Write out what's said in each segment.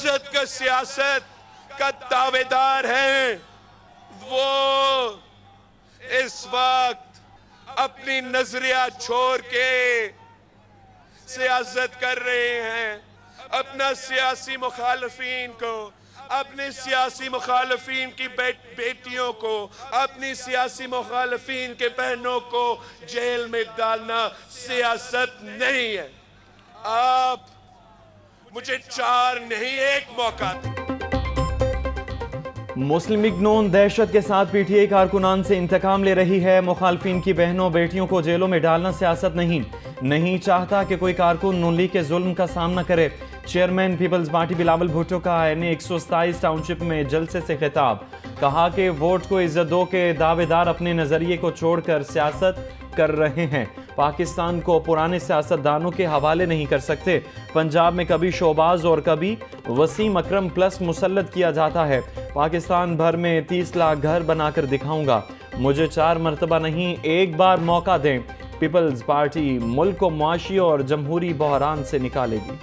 इज्जत का सियासत का दावेदार हैं, वो इस वक्त अपनी नजरिया छोड़ के सियासत कर रहे हैं। अपना सियासी मुखालफीन को, अपने सियासी मुखालफीन की बेटियों को, अपनी सियासी मुखालफीन के बहनों को जेल में डालना सियासत नहीं है। आप मुझे 4 नहीं 1 मौका दें। मुस्लिम लीग नून दहशत के साथ पीटीआई कारकुनान से इंतकाम ले रही है। मुखालफिन की बहनों बेटियों को जेलों में डालना सियासत नहीं चाहता कि कोई कारकुन नून लीग के जुल्म का सामना करे। Chairman people's party Bilawal Bhutto का NA 127 टाउनशिप में जलसे से खिताब। कहा कि वोट को इज्जत दो के दावेदार अपने नजरिए को छोड़कर सियासत कर रहे हैं। पाकिस्तान को पुराने सियासतदानों के हवाले नहीं कर सकते। पंजाब में कभी शोबाज और कभी वसीम अकरम प्लस मुसल्लत किया जाता है। पाकिस्तान भर में 30 लाख घर बनाकर दिखाऊंगा। मुझे 4 मरतबा नहीं 1 बार मौका दें। पीपल्स पार्टी मुल्क को मुआशी और जमहूरी बहरान से निकालेगी।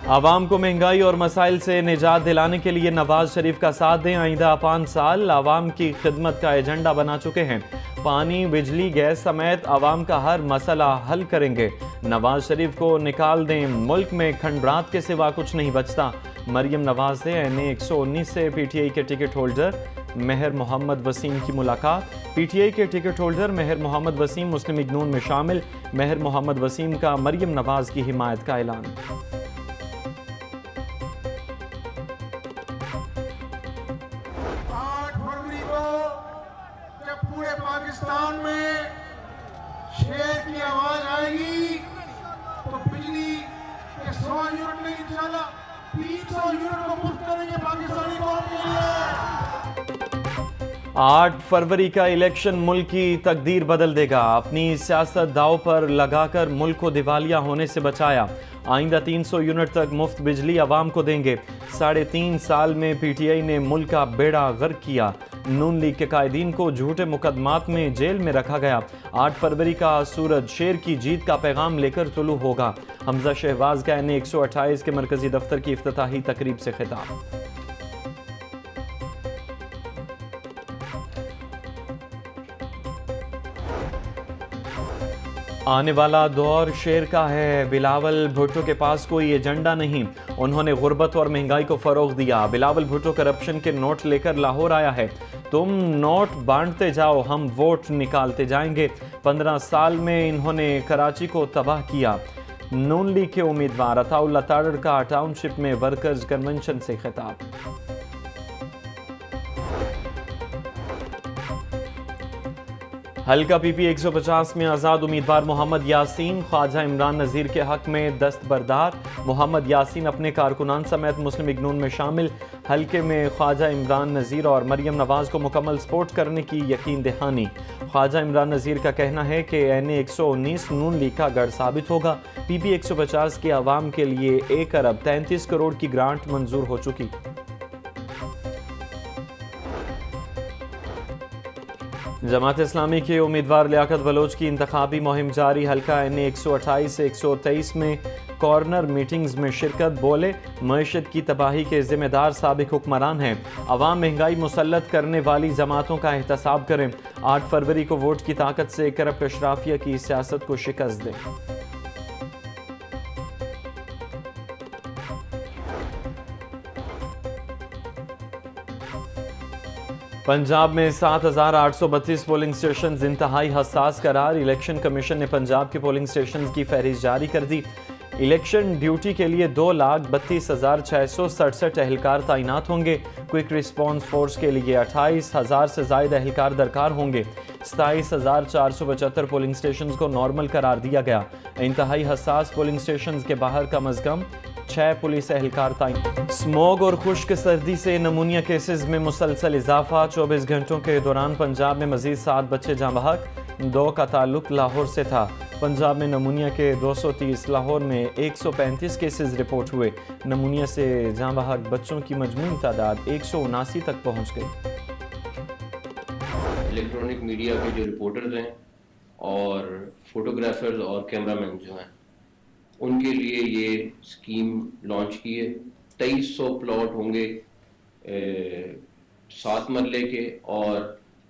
आवाम को महंगाई और मसाइल से निजात दिलाने के लिए नवाज शरीफ का साथ दें। आइंदा 5 साल आवाम की खिदमत का एजेंडा बना चुके हैं। पानी, बिजली, गैस समेत आवाम का हर मसला हल करेंगे। नवाज शरीफ को निकाल दें, मुल्क में खंडरात के सिवा कुछ नहीं बचता। मरियम नवाज से NA 119 से पीटीआई के टिकट होल्डर मेहर मोहम्मद वसीम की मुलाकात। पीटीआई के टिकट होल्डर मेहर मोहम्मद वसीम मुस्लिम लीग नून में शामिल। मेहर मोहम्मद वसीम का मरियम नवाज की हिमायत का ऐलान। 8 फरवरी को जब पूरे पाकिस्तान में शेर की आवाज आएगी तो बिजली के 100 यूनिट नहीं इंशाल्लाह 300 यूनिट को मुफ्त करेंगे पाकिस्तानी कौम के लिए। 8 फरवरी का इलेक्शन मुल्क की तकदीर बदल देगा। अपनी सियासत दाव पर लगाकर मुल्क को दिवालिया होने से बचाया। आइंदा 300 यूनिट तक मुफ्त बिजली आवाम को देंगे। 3.5 साल में पीटीआई ने मुल्क का बेड़ा गर्क किया। नून लीग के कायदीन को झूठे मुकदमात में जेल में रखा गया। 8 फरवरी का सूरज शेर की जीत का पैगाम लेकर तुलू होगा। हमजा शहबाज का NA 128 के मरकजी दफ्तर की इफ्तिताही तकरीब से खिताब। आने वाला दौर शेर का है। बिलावल भुट्टो के पास कोई एजेंडा नहीं। उन्होंने गुर्बत और महंगाई को फरोग दिया। बिलावल भुट्टो करप्शन के नोट लेकर लाहौर आया है। तुम नोट बांटते जाओ, हम वोट निकालते जाएंगे। 15 साल में इन्होंने कराची को तबाह किया। नून लीग के उम्मीदवार अताउल्ला तारड़ का टाउनशिप में वर्कर्स कन्वेंशन से खिताब। हल्का PP 150 में आज़ाद उम्मीदवार मोहम्मद यासीन ख्वाजा इमरान नज़ीर के हक में दस्तबरदार। मोहम्मद यासीन अपने कारकुनान समेत मुस्लिम लीग नून में शामिल। हल्के में ख्वाजा इमरान नज़ीर और मरियम नवाज को मुकम्मल सपोर्ट करने की यकीन दहानी। ख्वाजा इमरान नज़ीर का कहना है कि NA 119 नून लीग का गढ़ साबित होगा। PP 150 के आवाम के लिए 1 अरब 33 करोड़ की ग्रांट मंजूर हो चुकी। जमात इस्लामी के उम्मीदवार लियाकत बलोच की इंतखाबी मुहिम जारी। हल्का NA 128 से 123 में कॉर्नर मीटिंग्स में शिरकत। बोले, मईशत की तबाही के जिम्मेदार साबिक हुक्मरान हैं। अवाम महंगाई मुसल्लत करने वाली जमातों का एहतसाब करें। 8 फरवरी को वोट की ताकत से करप्ट अशराफिया की सियासत को शिकस्त दें। पंजाब में 7,832 पोलिंग स्टेशन इंतहाई हसास करार। इलेक्शन कमीशन ने पंजाब के पोलिंग स्टेशन की फहरिस्त जारी कर दी। इलेक्शन ड्यूटी के लिए 2,32,667 एहलकार तैनात होंगे। क्विक रिस्पांस फोर्स के लिए 28,000 से ज़ायद एहलकार दरकार होंगे। 27,475 पोलिंग स्टेशन को नॉर्मल करार दिया गया। इंतहाई हसास पोलिंग स्टेशन के बाहर कम अज़ कम 6 पुलिस एहलकार तैनात। स्मॉग और खुश्क सर्दी से नमूनिया केसेस में मुसलसल इजाफा। 24 घंटों के दौरान पंजाब में मजीद 7 बच्चे जाँ बहक। 2 का ताल्लुक लाहौर से था। पंजाब में नमूनिया के 230, लाहौर में 135 केसेस रिपोर्ट हुए। नमूनिया से जाँ बहक बच्चों की मजमूई तादाद 179 तक पहुँच गई। इलेक्ट्रॉनिक मीडिया के जो रिपोर्टर्स हैं और फोटोग्राफर्स और कैमरामैन जो हैं उनके लिए ये स्कीम लॉन्च की है। 2300 प्लॉट होंगे 7 मरले के और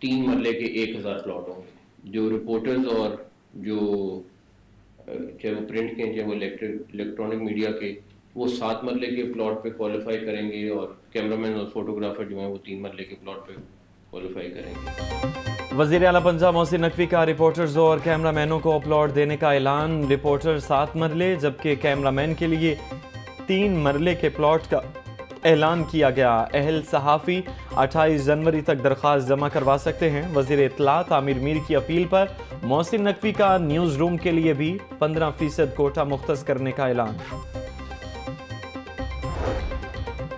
3 मरले के 1000 प्लॉट होंगे। जो रिपोर्टर्स और जो चाहे वो प्रिंट के चाहे वो इलेक्ट्रॉनिक मीडिया के, वो 7 मरले के प्लॉट पे क्वालिफाई करेंगे और कैमरामैन और फोटोग्राफर जो हैं वो 3 मरले के प्लॉट पे क्वालिफाई करेंगे। वज़ीर आला पंजाब मोहसिन नकवी का रिपोर्टर्स और कैमरामैनों को प्लॉट देने का ऐलान। रिपोर्टर 7 मरले जबकि कैमरामैन के लिए 3 मरले के प्लॉट का ऐलान किया गया। अहल सहाफ़ी 28 जनवरी तक दरख्वास्त जमा करवा सकते हैं। वज़ीर इत्तलात आमिर मीर की अपील पर मोहसिन नकवी का न्यूज़ रूम के लिए भी 15% कोटा मुख्तस करने का ऐलान।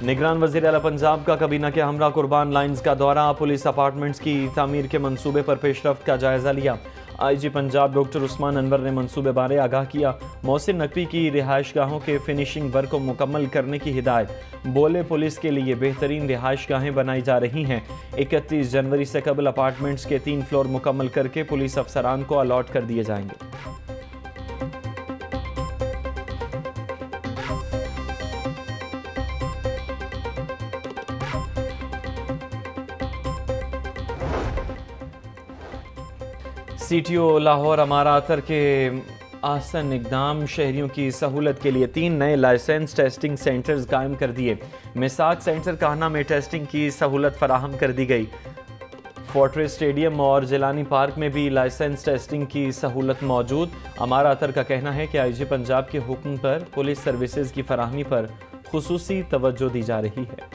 निगरान वज़ीर आला पंजाब का काबीना के हमरा कुर्बान लाइन्स का दौरा। पुलिस अपार्टमेंट्स की तामीर के मंसूबे पर पेशरफ्त का जायज़ा लिया। IG पंजाब डॉक्टर उस्मान अनवर ने मंसूबे बारे आगाह किया। मोहसिन नकवी की रिहाइश गाहों के फिनिशिंग वर्क को मुकम्मल करने की हिदायत। बोले पुलिस के लिए बेहतरीन रिहाइश गाहें बनाई जा रही हैं। 31 जनवरी से कबल अपार्टमेंट्स के 3 फ्लोर मुकम्मल करके पुलिस अफसरान को अलॉट कर दिए जाएंगे। CTO लाहौर अमारा अतर के आसन इकदाम। शहरियों की सहूलत के लिए 3 नए लाइसेंस टेस्टिंग सेंटर्स कायम कर दिए। मिसाक सेंटर काहना में टेस्टिंग की सहूलत फराहम कर दी गई। फोर्ट्रेस स्टेडियम और जिलानी पार्क में भी लाइसेंस टेस्टिंग की सहूलत मौजूद। अमारा अतर का कहना है कि IG पंजाब के हुक्म पर पुलिस सर्विसेज की फराहमी पर खुसूसी तवज्जो दी जा रही है।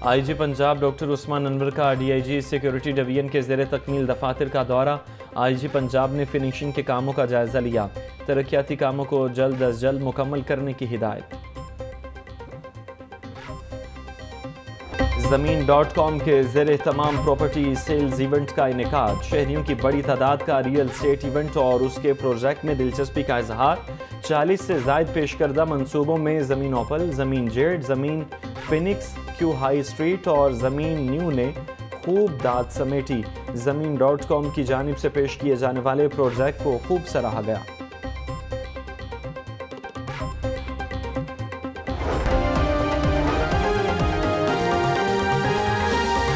IG पंजाब डॉक्टर उस्मान अनवर का DIG सिक्योरिटी डिवीजन के ज़ेरे तकमील दफातर का दौरा। IG पंजाब ने फिनिशिंग के कामों का जायज़ा लिया। तरक्याती कामों को जल्द अज जल्द मुकम्मल करने की हिदायत। ज़मीन.com के ज़ेरे तमाम प्रॉपर्टी सेल्स इवेंट का इनेकाद। शहरियों की बड़ी तादाद का रियल स्टेट इवेंट और उसके प्रोजेक्ट में दिलचस्पी का इजहार। 40 से ज़ायद पेश करदा मनसूबों में ज़मीन ओपल, ज़मीन जेड, ज़मीन फिनिक्स, क्यू हाई स्ट्रीट और ज़मीन न्यू ने खूब दाद समेटी। ज़मीन.com की जानिब से पेश किए जाने वाले प्रोजेक्ट को खूब सराहा गया।